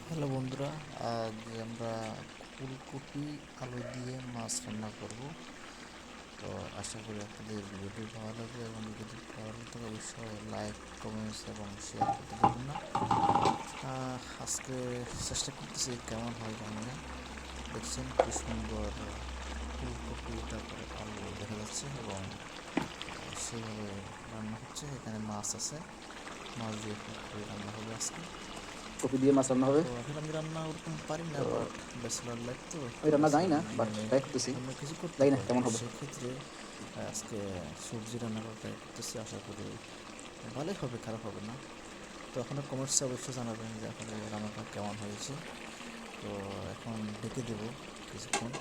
Hello বন্ধুরা, আজ আমরা ফুলকপি আলু দিয়ে মাছ রান্না করব। তো আশা করি আপনাদের ভিডিওটি ভালো লাগবে এবং যদি ভালো লাগে অবশ্যই লাইক, কমেন্টস এবং শেয়ার করতে পারবেন না। আজকে চেষ্টা করতেছি কেমন হয় জানি না। দেখছেন কি সুন্দর ফুলকপি তারপরে আলু দেখা যাচ্ছে এবং সেইভাবে রান্না হচ্ছে। এখানে মাছ আছে, মাছ দিয়ে ফুলকপি রান্না হবে আজকে। কপি দিয়ে মাছ রান্না হবে। তো আসলে আমি রান্না ওরকম পারি না, তো বাট ব্যাচেলার লাইফ তো আমি রান্না জানি ব্যাচেলার না, বাট মানে ট্রাই করতেছি। অন্য কিছু করতে জানি না হয়। তো কেমন হবে। সেক্ষেত্রে আজকে সবজি রান্না করা ট্রাই করতেছি, আশা করি ভালোই হবে, খারাপ হবে না। তো এখনও কমেন্টসে অবশ্যই জানাবেন যে আসলে রান্নাটা কেমন হয়েছে। তো এখন ডেকে দেব কিছুক্ষণ।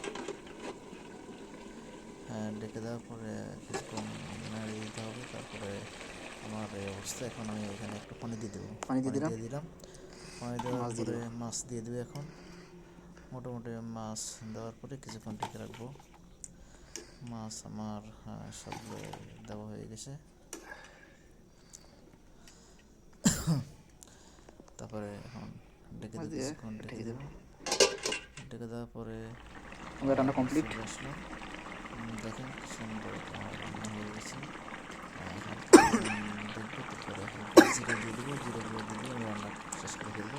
হ্যাঁ, ডেকে দেওয়ার পরে কিছুক্ষণ নাড়িয়ে দিতে হবে। তারপরে আমার এই অবস্থা, এখন আমি এখানে একটু পানি দিয়ে দেবো। পানি দিয়ে পানি দিলাম, দিয়ে দিলাম। পানি দেওয়ার মাছ দিয়ে পরে দেবো। মাছ দিয়ে দেবে এখন। মোটামুটি মাছ দেওয়ার পরে কিছুক্ষণ ঢেকে রাখবো। মাছ আমার সবগুলো দেওয়া হয়ে গেছে। তারপরে এখন ঢেকে মাছ দিয়ে দিয়ে কিছুক্ষণ ঢেকে ঢেকে দেবো। দেবো। ঢেকে দেওয়ার পরে আমাদের রান্না আবার কমপ্লিট। চলে আসলাম। দেখেন কি সুন্দর আমার রান্না হয়ে গেছে। হালকা লবণ দেখবো, তারপরে হালকা জিরে দিয়ে দেবো, জিরে গুঁড়ো দিয়ে দিয়ে আমি রান্না শেষ করে ফেলবো।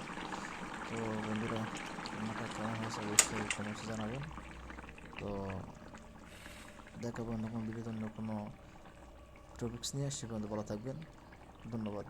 তো বন্ধুরা, রান্নাটা কেমন হয়েছে অবশ্যই কমেন্টসে জানাবেন। তো দেখাবো অন্য কোনো ভিডিওতে, অন্য কোনো টপিক্স নিয়ে। সে পর্যন্ত ভালো থাকবেন। ধন্যবাদ।